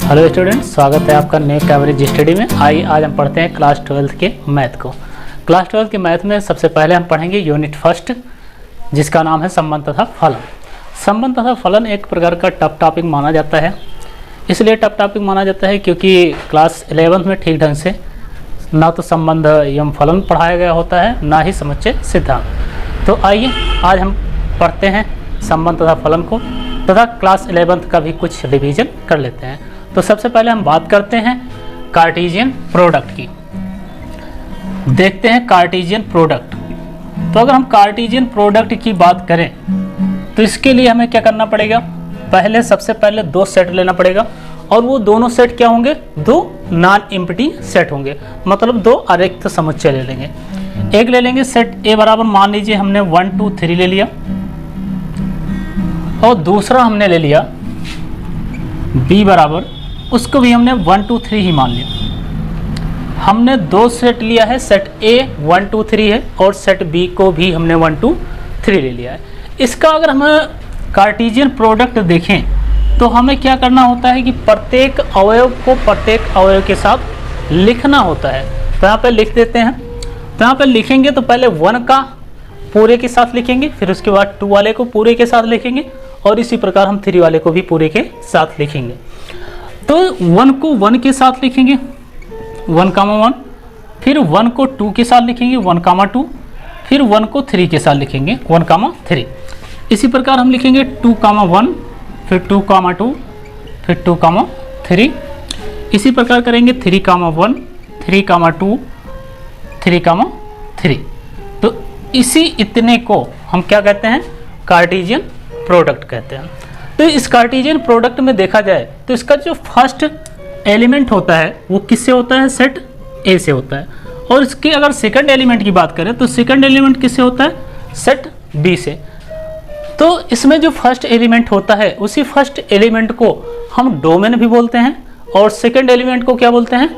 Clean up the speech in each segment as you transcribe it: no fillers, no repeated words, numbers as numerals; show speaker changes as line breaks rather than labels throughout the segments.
Hello students, स्वागत है आपका न्यू कैवरेज स्टडी में। आइए आज हम पढ़ते हैं क्लास 12 के मैथ को। क्लास 12 के मैथ में सबसे पहले हम पढ़ेंगे यूनिट फर्स्ट, जिसका नाम है संबंध तथा फलन। संबंध तथा फलन एक प्रकार का टफ टॉपिक माना जाता है। इसलिए टफ टॉपिक माना जाता है क्योंकि क्लास 11 में ठीक ढंग से ना तो संबंध एवं फलन पढ़ाया गया होता है, ना ही समुच्चय सिद्धांत। तो आइए आज हम पढ़ते हैं संबंध तथा फलन को, तथा क्लास 11 का भी कुछ रिवीजन कर लेते हैं। तो सबसे पहले हम बात करते हैं कार्टेशियन प्रोडक्ट की। देखते हैं कार्टेशियन प्रोडक्ट। तो अगर हम कार्टेशियन प्रोडक्ट की बात करें तो इसके लिए हमें क्या करना पड़ेगा, सबसे पहले दो सेट लेना पड़ेगा। और वो दोनों सेट क्या होंगे, दो नॉन एम्प्टी सेट होंगे, मतलब दो अरिक्त समुच्चय ले लेंगे। एक ले लेंगे सेट ए बराबर, मान लीजिए हमने 1 2 3 ले लिया, और दूसरा हमने ले लिया बी बराबर, उसको भी हमने 1 2 3 ही मान लिया। हमने दो सेट लिया है, सेट ए 1 2 3 है और सेट बी को भी हमने 1 2 3 ले लिया है। इसका अगर हम कार्टेशियन प्रोडक्ट देखें तो हमें क्या करना होता है कि प्रत्येक अवयव को प्रत्येक अवयव के साथ लिखना होता है। तो यहाँ पे लिख देते हैं। तो यहाँ पे लिखेंगे तो पहले 1 का पूरे के साथ लिखेंगे, फिर उसके बाद 2 वाले को पूरे के साथ लिखेंगे, और इसी प्रकार हम 3 वाले को भी पूरे के साथ लिखेंगे। तो 1 को 1 के साथ लिखेंगे 1,1, फिर 1 को 2 के साथ लिखेंगे 1,2, फिर 1 को 3 के साथ लिखेंगे 1,3। इसी प्रकार हम लिखेंगे 2,1, फिर 2,2, फिर 2,3। इसी प्रकार करेंगे 3,1, 3,2, 3,3। तो इसी इतने को हम क्या कहते हैं, कार्टेशियन प्रोडक्ट कहते हैं। तो इस कार्टेशियन प्रोडक्ट में देखा जाए तो इसका जो फर्स्ट एलिमेंट होता है वो किससे होता है, सेट ए से होता है। और इसके अगर सेकंड एलिमेंट की बात करें तो सेकंड एलिमेंट किससे होता है, सेट बी से। तो इसमें जो फर्स्ट एलिमेंट होता है उसी फर्स्ट एलिमेंट को हम डोमेन भी बोलते हैं, और सेकंड एलिमेंट को क्या बोलते हैं,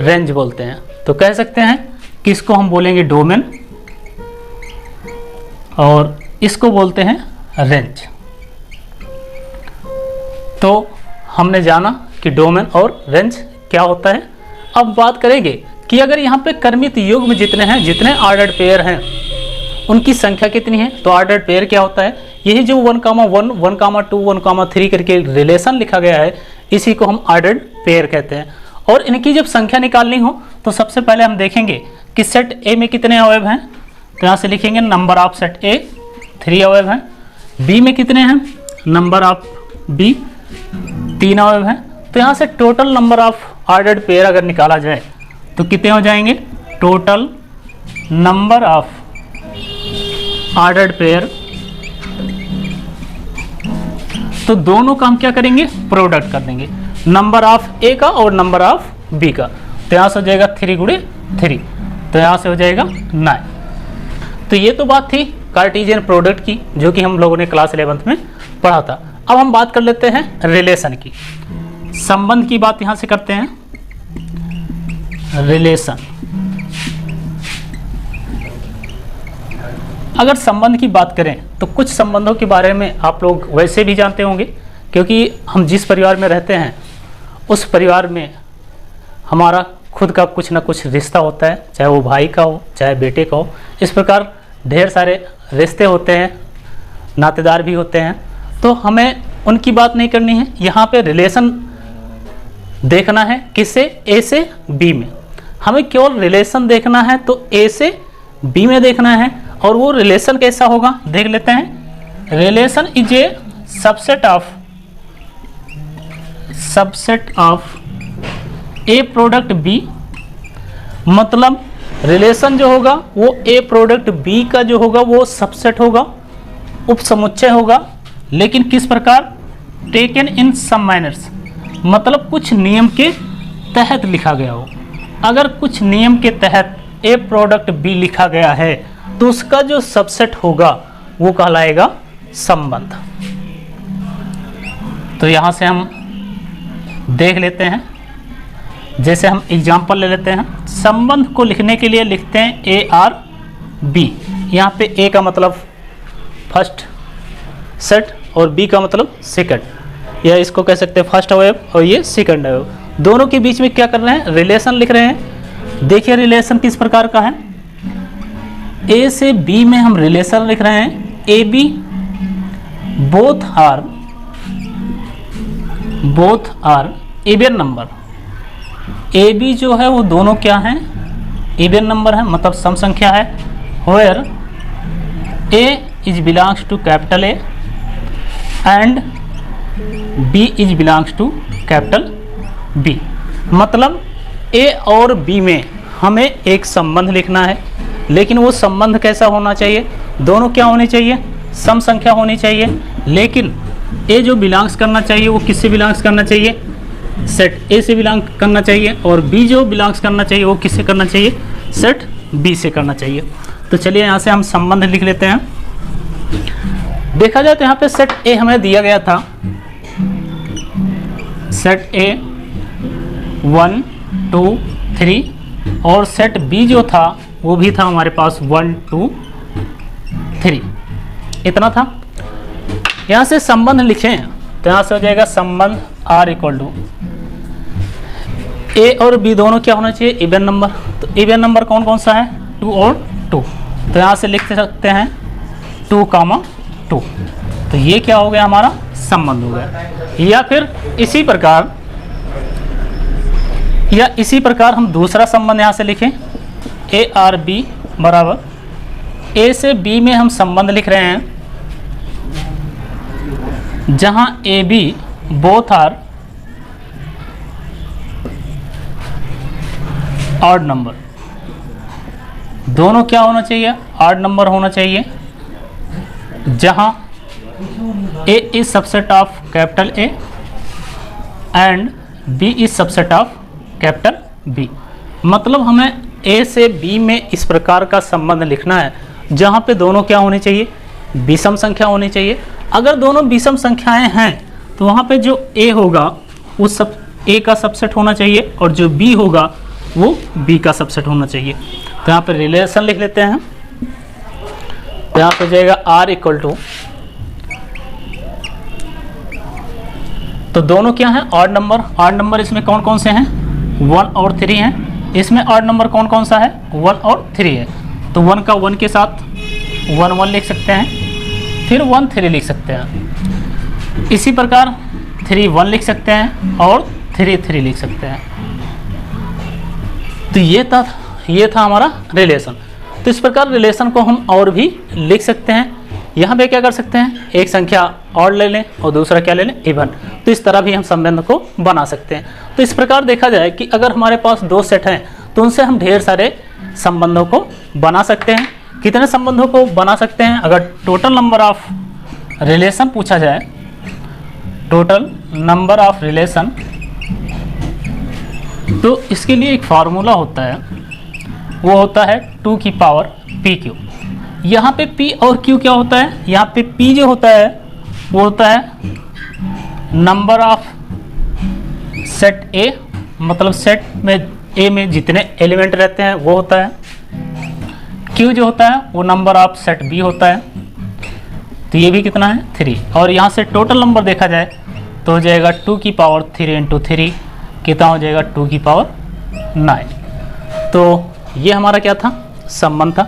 रेंज बोलते हैं। तो कह सकते हैं कि इसको हम बोलेंगे डोमेन और इसको बोलते हैं रेंज। तो हमने जाना कि डोमेन और रेंज क्या होता है। अब बात करेंगे कि अगर यहाँ पे क्रमित युग्म जितने हैं, जितने ऑर्डर्ड पेयर हैं, उनकी संख्या कितनी है। तो ऑर्डर्ड पेयर क्या होता है, यही जो 1,1, 1,2, 1,3 करके रिलेशन लिखा गया है, इसी को हम ऑर्डर्ड पेयर कहते हैं। और इनकी जब संख्या निकालनी हो तो सबसे पहले हम देखेंगे कि सेट ए में कितने अवयव हैं। तो यहाँ से लिखेंगे नंबर ऑफ सेट ए 3 अवयव हैं, बी में कितने हैं, नंबर ऑफ बी 3 अवयव हैं। तो यहाँ से total number of ordered pair अगर निकाला जाए तो कितने हो जाएंगे, total number of ordered pair. तो दोनों का हम क्या करेंगे, प्रोडक्ट कर देंगे, नंबर ऑफ ए का और नंबर ऑफ बी का। तो यहाँ से हो जाएगा 3 × 3, तो यहाँ से हो जाएगा 9। तो ये तो बात थी कार्टेशियन प्रोडक्ट की, जो कि हम लोगों ने क्लास 11 में पढ़ा था। अब हम बात कर लेते हैं रिलेशन की। संबंध की बात यहाँ से करते हैं, रिलेशन। अगर संबंध की बात करें तो कुछ संबंधों के बारे में आप लोग वैसे भी जानते होंगे, क्योंकि हम जिस परिवार में रहते हैं उस परिवार में हमारा खुद का कुछ ना कुछ रिश्ता होता है, चाहे वो भाई का हो चाहे बेटे का हो। इस प्रकार ढेर सारे रिश्ते होते हैं, नातेदार भी होते हैं। तो हमें उनकी बात नहीं करनी है, यहाँ पे रिलेशन देखना है। किससे, ए से बी में। हमें केवल रिलेशन देखना है तो ए से बी में देखना है। और वो रिलेशन कैसा होगा देख लेते हैं। Relation is a subset of A product B. मतलब रिलेशन जो होगा वो ए प्रोडक्ट बी का जो होगा वो सबसेट होगा, उपसमुच्चय होगा। लेकिन किस प्रकार, टेकन इन सम मैनर्स, मतलब कुछ नियम के तहत लिखा गया हो। अगर कुछ नियम के तहत ए प्रोडक्ट बी लिखा गया है तो उसका जो सबसेट होगा वो कहलाएगा संबंध। तो यहाँ से हम देख लेते हैं, जैसे हम एग्जाम्पल ले लेते हैं। संबंध को लिखने के लिए लिखते हैं ए आर बी। यहाँ पे ए का मतलब फर्स्ट सेट और बी का मतलब सेकंड। या इसको कह सकते हैं फर्स्ट अवयव और ये सेकंड अवयव। दोनों के बीच में क्या कर रहे हैं, रिलेशन लिख रहे हैं। देखिए रिलेशन किस प्रकार का है, ए से बी में हम रिलेशन लिख रहे हैं, A B both are even number. A B जो है वो दोनों क्या हैं, इवन नंबर है, मतलब सम संख्या है। Where A is belongs to capital A and B is belongs to capital B. मतलब ए और बी में हमें एक संबंध लिखना है, लेकिन वो संबंध कैसा होना चाहिए, दोनों क्या होनी चाहिए, सम संख्या होनी चाहिए। लेकिन ए जो बिलोंग्स करना चाहिए वो किससे बिलोंग्स करना चाहिए, सेट ए से बिलोंग करना चाहिए, और बी जो बिलोंग्स करना चाहिए वो किससे करना चाहिए, सेट बी से करना चाहिए। तो चलिए यहाँ से हम संबंध लिख लेते हैं। देखा जाए तो यहाँ पे सेट ए हमें दिया गया था, सेट ए 1 2 3, और सेट बी जो था वो भी था हमारे पास 1 2 3, इतना था। यहाँ से संबंध लिखें तो यहाँ से हो जाएगा संबंध R इक्वल टू ए और बी दोनों क्या होना चाहिए, इवन नंबर। तो इवन नंबर कौन कौन सा है, 2 और 2। तो यहाँ से लिख सकते हैं 2, 2। तो ये क्या हो गया, हमारा संबंध हो गया। या फिर इसी प्रकार हम दूसरा संबंध यहाँ से लिखें, ए आर बी बराबर ए से बी में हम संबंध लिख रहे हैं जहाँ A B both are odd number. दोनों क्या होना चाहिए, ऑड नंबर होना चाहिए, जहाँ A is subset of capital A and B is subset of capital B. मतलब हमें ए से बी में इस प्रकार का संबंध लिखना है जहाँ पे दोनों क्या होनी चाहिए, विषम संख्या होनी चाहिए। अगर दोनों विषम संख्याएं हैं तो वहाँ पे जो ए होगा वो सब ए का सबसेट होना चाहिए, और जो बी होगा वो बी का सबसेट होना चाहिए। तो यहाँ पे रिलेशन लिख लेते हैं। तो यहाँ पे जाएगा R इक्वल टू, तो दोनों क्या हैं, ऑड नंबर। ऑड नंबर इसमें कौन कौन से हैं, 1 और 3 हैं। इसमें ऑड नंबर कौन कौन सा है, 1 और 3 है। तो 1 का 1 के साथ 1 1 लिख सकते हैं, फिर 1 3 लिख सकते हैं। इसी प्रकार 3 1 लिख सकते हैं और 3 3 लिख सकते हैं। तो ये था हमारा रिलेशन। तो इस प्रकार रिलेशन को हम और भी लिख सकते हैं। यहाँ पे क्या कर सकते हैं, एक संख्या ऑड ले लें और दूसरा क्या ले लें, इवन। तो इस तरह भी हम संबंध को बना सकते हैं। तो इस प्रकार देखा जाए कि अगर हमारे पास 2 सेट हैं तो उनसे हम ढेर सारे संबंधों को बना सकते हैं। कितने संबंधों को बना सकते हैं, अगर टोटल नंबर ऑफ रिलेशन पूछा जाए, टोटल नंबर ऑफ रिलेशन, तो इसके लिए एक फार्मूला होता है, वो होता है 2 की पावर PQ। यहाँ पे P और Q क्या होता है, यहाँ पे P जो होता है वो होता है नंबर ऑफ सेट A, मतलब सेट में A में जितने एलिमेंट रहते हैं वो होता है। Q जो होता है वो नंबर ऑफ सेट B होता है। तो ये भी कितना है, 3। और यहाँ से टोटल नंबर देखा जाए तो हो जाएगा 2 की पावर 3 इंटू 3, कितना हो जाएगा 2 की पावर 9। तो ये हमारा क्या था, संबंध था।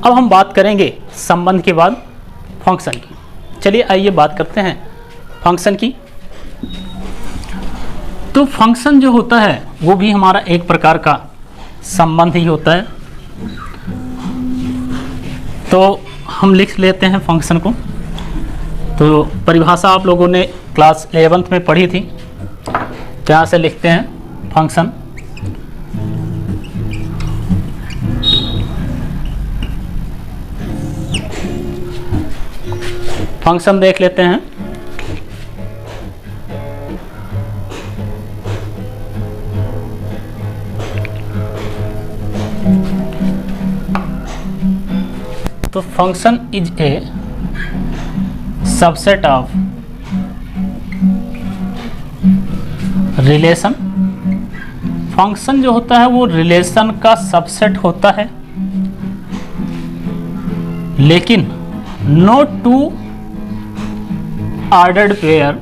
अब हम बात करेंगे संबंध के बाद फंक्शन की। चलिए आइए बात करते हैं फंक्शन की। तो फंक्शन जो होता है वो भी हमारा एक प्रकार का संबंध ही होता है। तो हम लिख लेते हैं फंक्शन को। तो परिभाषा आप लोगों ने क्लास 11th में पढ़ी थी। यहाँ से लिखते हैं फंक्शन। फंक्शन देख लेते हैं। तो function is a subset of relation. Function जो होता है वो रिलेशन का सबसेट होता है, लेकिन no two ordered pair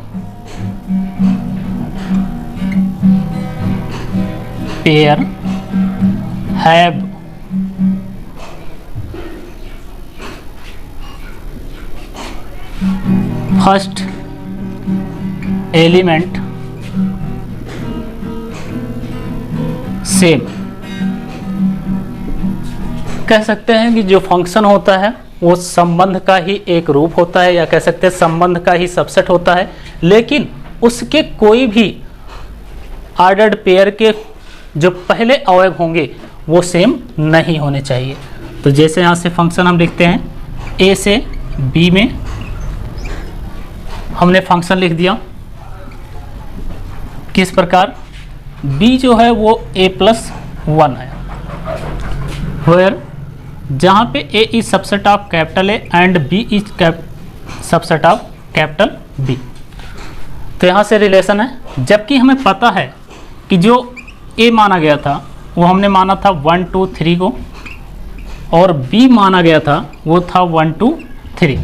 pair have first element same. कह सकते हैं कि जो फंक्शन होता है वो संबंध का ही एक रूप होता है, या कह सकते हैं संबंध का ही सबसेट होता है, लेकिन उसके कोई भी ऑर्डर्ड पेयर के जो पहले अवयव होंगे वो सेम नहीं होने चाहिए। तो जैसे यहाँ से फंक्शन हम लिखते हैं ए से बी में हमने फंक्शन लिख दिया किस प्रकार, b जो है वो a+1 है, वेयर जहाँ पे a is subset of capital A and b is subset of capital B। तो यहाँ से रिलेशन है, जबकि हमें पता है कि जो a माना गया था वो हमने माना था 1 2 3 को, और b माना गया था वो था 1 2 3।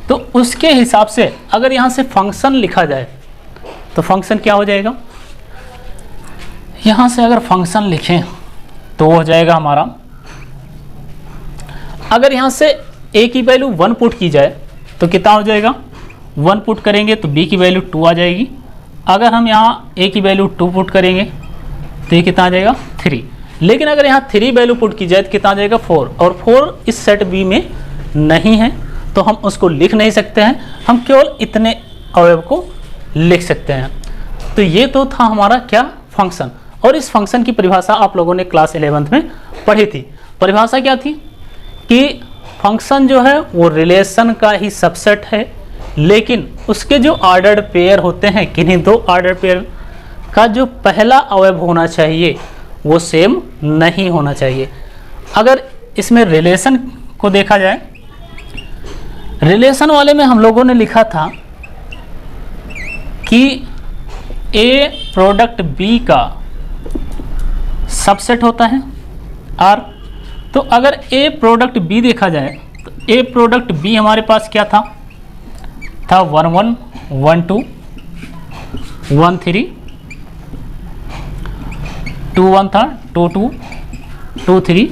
तो उसके हिसाब से अगर यहाँ से फंक्शन लिखा जाए तो फंक्शन क्या हो जाएगा, यहाँ से अगर फंक्शन लिखें तो हो जाएगा हमारा, अगर यहाँ से a की वैल्यू 1 पुट की जाए तो कितना हो जाएगा, 1 पुट करेंगे तो b की वैल्यू 2 आ जाएगी। अगर हम यहाँ a की वैल्यू 2 पुट करेंगे तो ये कितना आ जाएगा 3। लेकिन अगर यहाँ 3 वैल्यू पुट की जाए तो कितना आ जाएगा 4, और 4 इस सेट b में नहीं है तो हम उसको लिख नहीं सकते हैं, हम केवल इतने अवयव को लिख सकते हैं। तो ये तो था हमारा क्या, फंक्शन। और इस फंक्शन की परिभाषा आप लोगों ने क्लास 11th में पढ़ी थी। परिभाषा क्या थी कि फंक्शन जो है वो रिलेशन का ही सबसेट है, लेकिन उसके जो ऑर्डर्ड पेयर होते हैं, किन्हीं दो ऑर्डर्ड पेयर का जो पहला अवयव होना चाहिए वो सेम नहीं होना चाहिए। अगर इसमें रिलेशन को देखा जाए, रिलेशन वाले में हम लोगों ने लिखा था कि A प्रोडक्ट B का सबसेट होता है R। तो अगर A प्रोडक्ट B देखा जाए तो A प्रोडक्ट B हमारे पास क्या था 1 1 1 2 1 3, 2 1 था 2 2 2 3,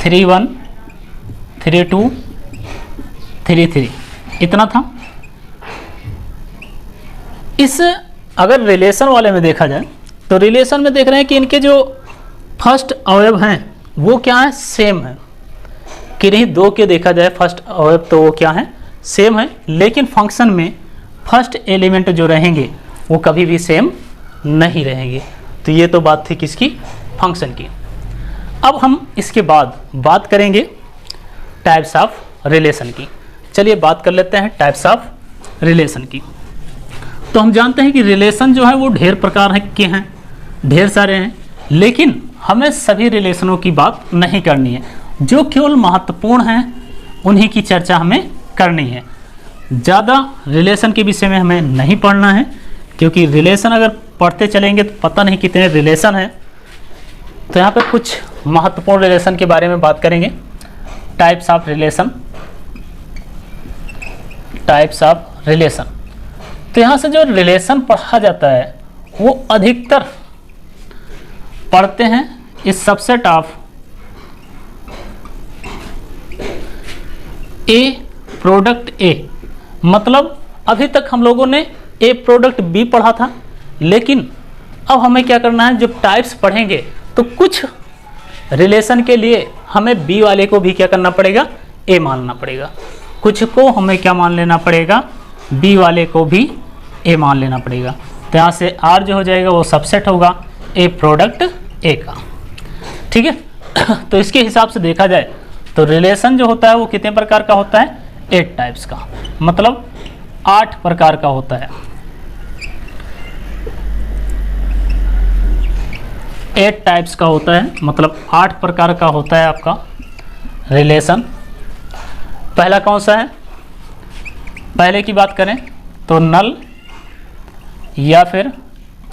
3 1 3 2 3 3, इतना था। इस अगर रिलेशन वाले में देखा जाए तो रिलेशन में देख रहे हैं कि इनके जो फर्स्ट अवयव हैं वो क्या है, सेम है। किन्हीं दो के देखा जाए फर्स्ट अवयव तो वो क्या है, सेम है, लेकिन फंक्शन में फर्स्ट एलिमेंट जो रहेंगे वो कभी भी सेम नहीं रहेंगे। तो ये तो बात थी किसकी, फंक्शन की। अब हम इसके बाद बात करेंगे टाइप्स ऑफ रिलेशन की। चलिए बात कर लेते हैं टाइप्स ऑफ रिलेशन की। तो हम जानते हैं कि रिलेशन जो है वो ढेर प्रकार के हैं, ढेर सारे हैं, लेकिन हमें सभी रिलेशनों की बात नहीं करनी है। जो केवल महत्वपूर्ण हैं उन्हीं की चर्चा हमें करनी है। ज़्यादा रिलेशन के विषय में हमें नहीं पढ़ना है, क्योंकि रिलेशन अगर पढ़ते चलेंगे तो पता नहीं कितने रिलेशन हैं। तो यहाँ पर कुछ महत्वपूर्ण रिलेशन के बारे में बात करेंगे। Types of relation, types of relation. तो यहाँ से जो रिलेशन पढ़ा जाता है वो अधिकतर पढ़ते हैं इस सबसेट ऑफ ए प्रोडक्ट ए। मतलब अभी तक हम लोगों ने ए प्रोडक्ट बी पढ़ा था, लेकिन अब हमें क्या करना है, जब टाइप्स पढ़ेंगे तो कुछ रिलेशन के लिए हमें बी वाले को भी क्या करना पड़ेगा, ए मानना पड़ेगा। कुछ को हमें क्या मान लेना पड़ेगा, बी वाले को भी ए मान लेना पड़ेगा। तो यहाँ से आर जो हो जाएगा वो सबसेट होगा ए प्रोडक्ट ए का, ठीक है। तो इसके हिसाब से देखा जाए तो रिलेशन जो होता है वो कितने प्रकार का होता है, 8 टाइप्स का, मतलब 8 प्रकार का होता है। 8 टाइप्स का होता है, मतलब 8 प्रकार का होता है आपका रिलेशन। पहला कौन सा है, पहले की बात करें तो नल या फिर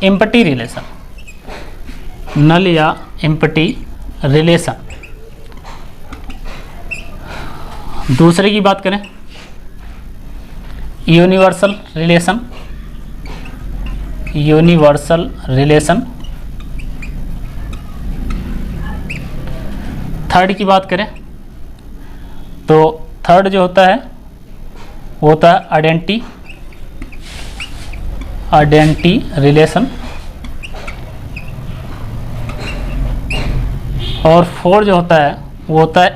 एम्प्टी रिलेशन, नल या एम्प्टी रिलेशन। दूसरे की बात करें universal relation, universal relation. Third की बात करें तो थर्ड जो होता है वो होता है आइडेंटी रिलेशन, और फोर जो होता है वो होता है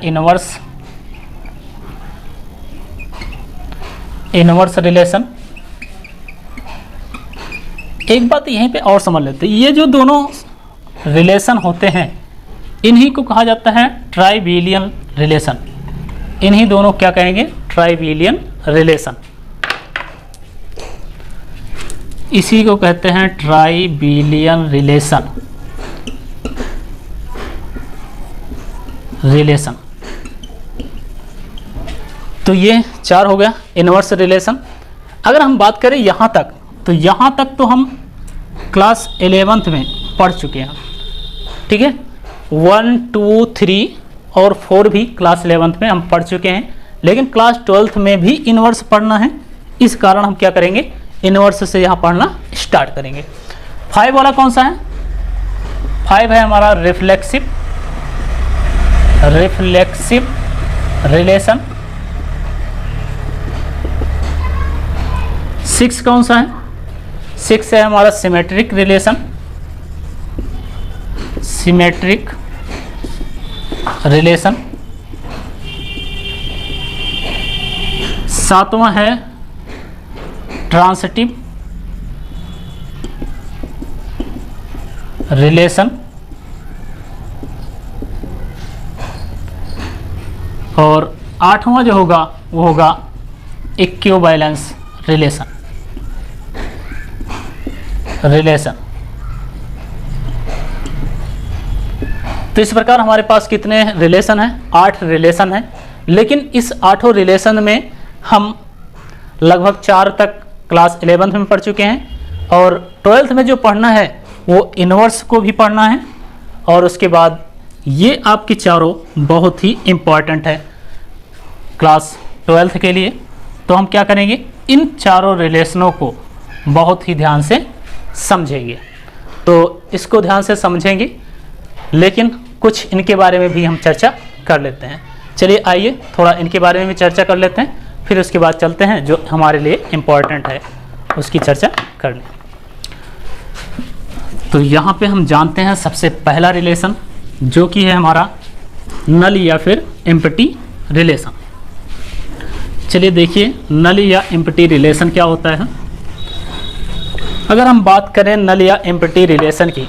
इनवर्स रिलेशन। एक बात यहीं पे और समझ लेते हैं, ये जो दोनों रिलेशन होते हैं इन्हीं को कहा जाता है ट्राइविलियन रिलेशन। इन्हीं दोनों क्या कहेंगे? ट्राइविलियन रिलेशन। इसी को कहते हैं ट्राइविलियन रिलेशन। तो ये चार हो गया इनवर्स रिलेशन। अगर हम बात करें यहाँ तक, तो यहाँ तक तो हम क्लास 11th में पढ़ चुके हैं, ठीक है। 1, 2, 3 और 4 भी क्लास 11th में हम पढ़ चुके हैं, लेकिन क्लास 12th में भी इनवर्स पढ़ना है। इस कारण हम क्या करेंगे? इनवर्स से यहाँ पढ़ना स्टार्ट करेंगे। 5 वाला कौन सा है? 5 है हमारा रिफ्लेक्सिव रिलेशन। 6 कौन सा है? 6 है हमारा सिमेट्रिक रिलेशन। 7वां है ट्रांसिटिव रिलेशन। और 8वां जो होगा वो होगा इक्विवेलेंस रिलेशन। तो इस प्रकार हमारे पास कितने रिलेशन हैं? 8 रिलेशन हैं। लेकिन इस 8 रिलेशन में हम लगभग 4 तक क्लास 11th में पढ़ चुके हैं, और 12th में जो पढ़ना है वो इनवर्स को भी पढ़ना है। और उसके बाद ये आपकी चारों बहुत ही इम्पॉर्टेंट है क्लास 12th के लिए। तो हम क्या करेंगे? इन चारों रिलेशनों को बहुत ही ध्यान से समझेंगे। तो इसको ध्यान से समझेंगे, लेकिन कुछ इनके बारे में भी हम चर्चा कर लेते हैं। चलिए आइए थोड़ा इनके बारे में भी चर्चा कर लेते हैं, फिर उसके बाद चलते हैं जो हमारे लिए इम्पॉर्टेंट है उसकी चर्चा करने। तो यहाँ पे हम जानते हैं सबसे पहला रिलेशन जो कि है हमारा नल या फिर एम्प्टी रिलेशन। चलिए देखिए नल या एम्प्टी रिलेशन क्या होता है। अगर हम बात करें नल या एम्प्टी रिलेशन की,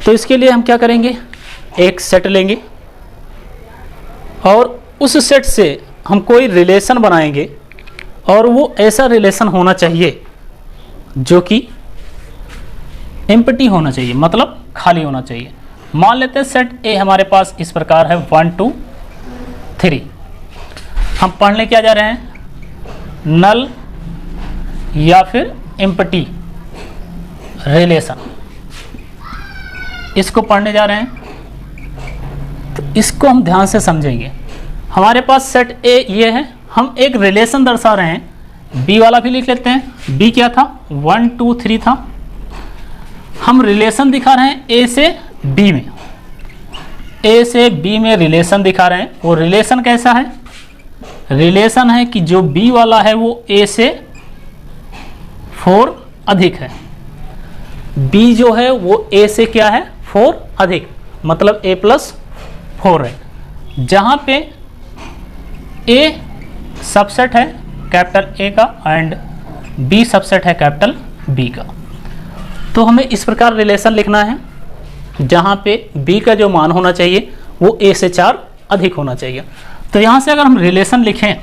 तो इसके लिए हम क्या करेंगे? एक सेट लेंगे और उस सेट से हम कोई रिलेशन बनाएंगे, और वो ऐसा रिलेशन होना चाहिए जो कि एम्प्टी होना चाहिए, मतलब खाली होना चाहिए। मान लेते हैं सेट ए हमारे पास इस प्रकार है 1, 2, 3। हम पढ़ने क्या जा रहे हैं? नल या फिर एम्प्टी रिलेशन, इसको पढ़ने जा रहे हैं। तो इसको हम ध्यान से समझेंगे। हमारे पास सेट ए ये है, हम एक रिलेशन दर्शा रहे हैं। बी वाला भी लिख लेते हैं। बी क्या था? 1, 2, 3 था। हम रिलेशन दिखा रहे हैं ए से बी में, ए से बी में रिलेशन दिखा रहे हैं। वो रिलेशन कैसा है? रिलेशन है कि जो बी वाला है वो ए से 4 अधिक है। बी जो है वो ए से क्या है? 4 अधिक, मतलब a + 4 है। जहाँ पे ए सबसेट है कैपिटल ए का एंड बी सबसेट है कैपिटल बी का। तो हमें इस प्रकार रिलेशन लिखना है जहाँ पे बी का जो मान होना चाहिए वो ए से 4 अधिक होना चाहिए। तो यहाँ से अगर हम रिलेशन लिखें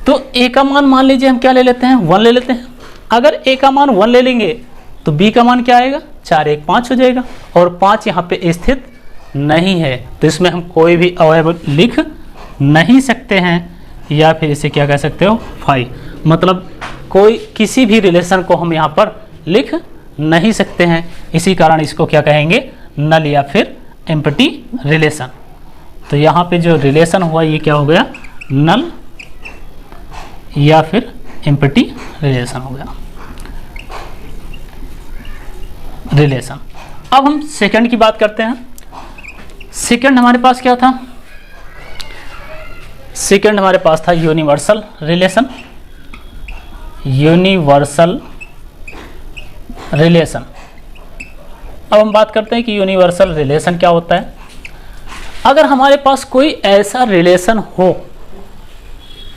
तो ए का मान लीजिए हम क्या ले लेते हैं? 1 ले लेते हैं। अगर ए का मान 1 ले लेंगे तो बी का मान क्या आएगा? 4, 1, 5 हो जाएगा, और 5 यहाँ पे स्थित नहीं है, तो इसमें हम कोई भी अवयव लिख नहीं सकते हैं, या फिर इसे क्या कह सकते हो? 5, मतलब कोई किसी भी रिलेशन को हम यहाँ पर लिख नहीं सकते हैं। इसी कारण इसको क्या कहेंगे? नल या फिर एम्प्टी रिलेशन। तो यहाँ पे जो रिलेशन हुआ ये क्या हो गया? नल या फिर एम्प्टी रिलेशन हो गया। रिलेशन। अब हम सेकंड की बात करते हैं। सेकंड हमारे पास क्या था? सेकंड हमारे पास था यूनिवर्सल रिलेशन। Universal relation. अब हम बात करते हैं कि यूनिवर्सल रिलेशन क्या होता है। अगर हमारे पास कोई ऐसा रिलेशन हो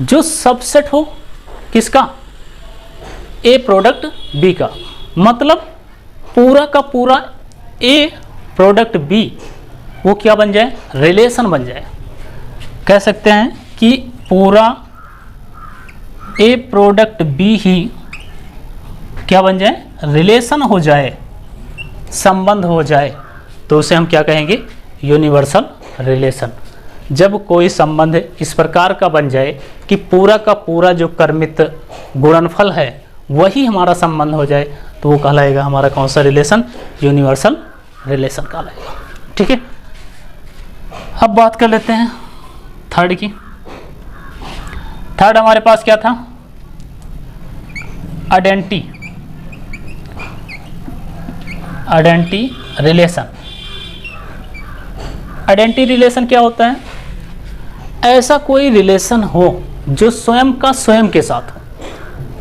जो सबसेट हो किसका? ए प्रोडक्ट बी का, मतलब पूरा का पूरा ए प्रोडक्ट बी वो क्या बन जाए? रिलेशन बन जाए। कह सकते हैं कि पूरा ए प्रोडक्ट बी ही क्या बन जाए? रिलेशन हो जाए, संबंध हो जाए, तो उसे हम क्या कहेंगे? Universal relation. जब कोई संबंध इस प्रकार का बन जाए कि पूरा का पूरा जो कर्मित गुणनफल है वही हमारा संबंध हो जाए, तो वो कहलाएगा हमारा कौन सा रिलेशन? यूनिवर्सल रिलेशन कहलाएगा। ठीक है, अब बात कर लेते हैं थर्ड की। थर्ड हमारे पास क्या था? Identity relation. आइडेंटिटी रिलेशन क्या होता है? ऐसा कोई रिलेशन हो जो स्वयं का स्वयं के साथ हो,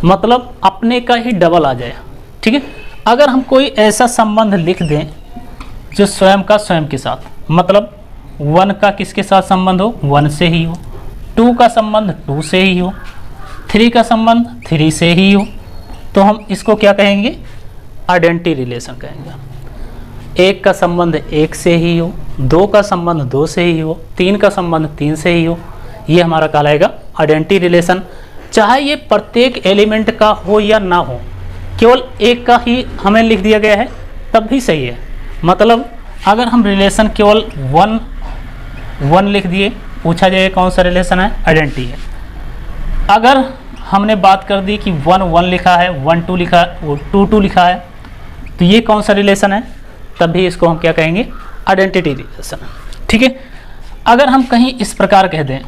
मतलब अपने का ही डबल आ जाए। ठीक है, अगर हम कोई ऐसा संबंध लिख दें जो स्वयं का स्वयं के साथ, मतलब 1 का किसके साथ संबंध हो? 1 से ही हो। 2 का संबंध 2 से ही हो। 3 का संबंध 3 से ही हो, तो हम इसको क्या कहेंगे? आइडेंटिटी रिलेशन कहेंगे। 1 का संबंध 1 से ही हो, 2 का संबंध 2 से ही हो, 3 का संबंध 3 से ही हो, ये हमारा कहलाएगा आइडेंटिटी रिलेशन। चाहे ये प्रत्येक एलिमेंट का हो या ना हो, केवल एक का ही हमें लिख दिया गया है तब भी सही है। मतलब अगर हम रिलेशन केवल 1 लिख दिए, पूछा जाए कौन सा रिलेशन है? आइडेंटिटी है। अगर हमने बात कर दी कि 1 लिखा है, 1 2 लिखा है, 2 2 लिखा है, तो ये कौन सा रिलेशन है? तब भी इसको हम क्या कहेंगे? Identity relation. ठीक है, अगर हम कहीं इस प्रकार कह दें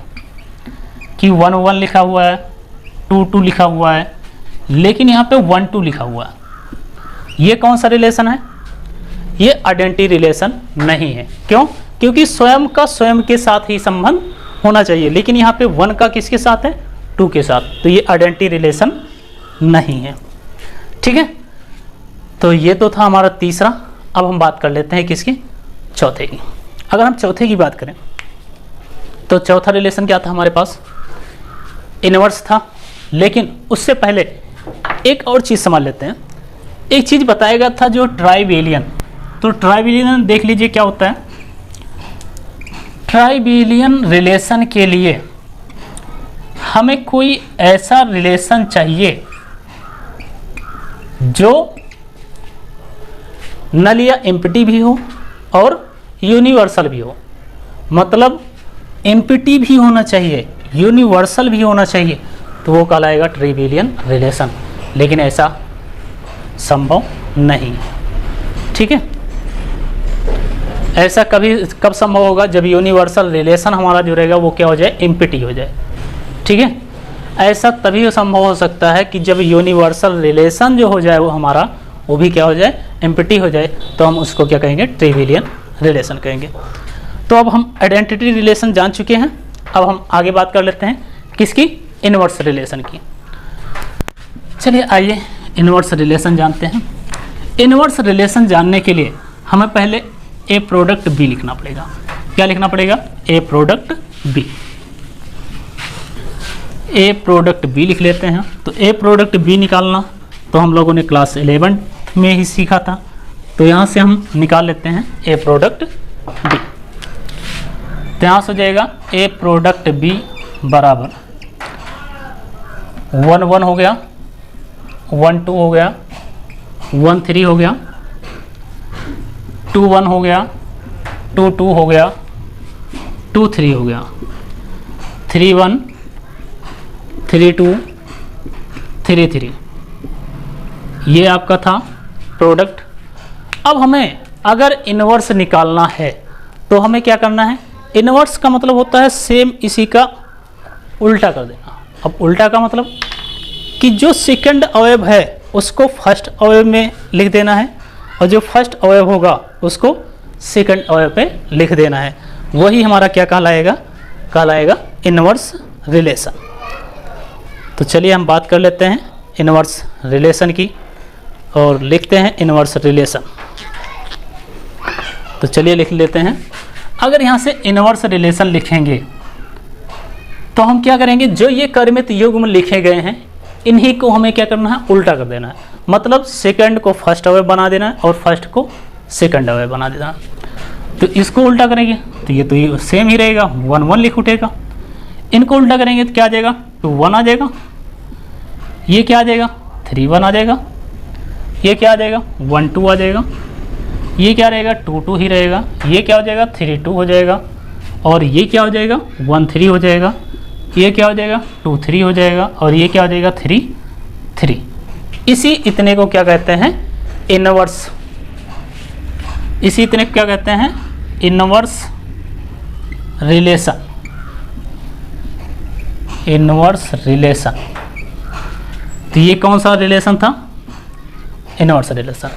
कि 1 1 लिखा हुआ है, 2 2 लिखा हुआ है, लेकिन यहाँ पे 1 2 लिखा हुआ है, ये कौन सा रिलेशन है? ये आइडेंटिटी रिलेशन नहीं है। क्यों? क्योंकि स्वयं का स्वयं के साथ ही संबंध होना चाहिए, लेकिन यहाँ पे 1 का किसके साथ है? 2 के साथ, तो ये आइडेंटिटी रिलेशन नहीं है। ठीक है, तो ये तो था हमारा तीसरा। अब हम बात कर लेते हैं किसकी? चौथे की। अगर हम चौथे की बात करें तो चौथा रिलेशन क्या था हमारे पास? इनवर्स था। लेकिन उससे पहले एक और चीज़ समझ लेते हैं। एक चीज़ बताया गया था जो ट्राइविलियन, तो ट्राइविलियन देख लीजिए क्या होता है। ट्राइविलियन रिलेशन के लिए हमें कोई ऐसा रिलेशन चाहिए जो नल या एम्प्टी भी हो और यूनिवर्सल भी हो। मतलब एम्प्टी भी होना चाहिए, यूनिवर्सल भी होना चाहिए, तो वो कहलाएगा ट्राइविलियन रिलेशन। लेकिन ऐसा संभव नहीं। ठीक है, ऐसा कब संभव होगा? जब यूनिवर्सल रिलेशन हमारा जो रहेगा वो क्या हो जाए? एम्प्टी हो जाए। ठीक है, ऐसा तभी संभव हो सकता है कि जब यूनिवर्सल रिलेशन जो हो जाए वो हमारा वो भी क्या हो जाए? एम्प्टी हो जाए, तो हम उसको क्या कहेंगे? ट्राइविलियन रिलेशन कहेंगे। तो अब हम आइडेंटिटी रिलेशन जान चुके हैं। अब हम आगे बात कर लेते हैं किसकी? इनवर्स रिलेशन की। चलिए आइए इनवर्स रिलेशन जानते हैं। इनवर्स रिलेशन जानने के लिए हमें पहले ए प्रोडक्ट बी लिखना पड़ेगा। क्या लिखना पड़ेगा? ए प्रोडक्ट बी। ए प्रोडक्ट बी लिख लेते हैं। तो ए प्रोडक्ट बी निकालना तो हम लोगों ने क्लास 11 में ही सीखा था, तो यहाँ से हम निकाल लेते हैं ए प्रोडक्ट बी। तो यहाँ से हो जाएगा ए प्रोडक्ट बी बराबर 1 1 हो गया, 1 2 हो गया, 1 3 हो गया, 2 1 हो गया, 2 2 हो गया, 2 3 हो गया, 3 1 3 2 3 3। ये आपका था प्रोडक्ट। अब हमें अगर इनवर्स निकालना है तो हमें क्या करना है? इनवर्स का मतलब होता है सेम इसी का उल्टा कर देना। अब उल्टा का मतलब कि जो सेकंड अवयव है उसको फर्स्ट अवयव में लिख देना है, और जो फर्स्ट अवयव होगा उसको सेकंड अवयव पे लिख देना है, वही हमारा क्या कहलाएगा इनवर्स रिलेशन। तो चलिए हम बात कर लेते हैं इनवर्स रिलेशन की और लिखते हैं इनवर्स रिलेशन। तो चलिए लिख लेते हैं। अगर यहाँ से इनवर्स रिलेशन लिखेंगे तो हम क्या करेंगे, जो ये कर्मित युग्म लिखे गए हैं इन्हीं को हमें क्या करना है, उल्टा कर देना है। मतलब सेकंड को फर्स्ट अवयव बना देना है और फर्स्ट को सेकंड अवयव बना देना है। तो इसको उल्टा करेंगे तो ये सेम ही रहेगा, 1 1 लिख उठेगा। इनको उल्टा करेंगे तो क्या आ जाएगा, 2 1 आ जाएगा। ये क्या आ जाएगा, 3 1 आ जाएगा। ये क्या आ जाएगा, 1 2 आ जाएगा। ये क्या रहेगा, 2 2 ही रहेगा। ये क्या हो जाएगा, 3 2 हो जाएगा। और ये क्या हो जाएगा, 1 3 हो जाएगा। ये क्या हो जाएगा, 2 3 हो जाएगा। और ये क्या हो जाएगा, 3 3। इसी इतने को क्या कहते हैं, इनवर्स। इसी इतने को क्या कहते हैं, इनवर्स रिलेशन। Inverse relation. तो ये कौन सा रिलेशन था, इनवर्स रिलेशन।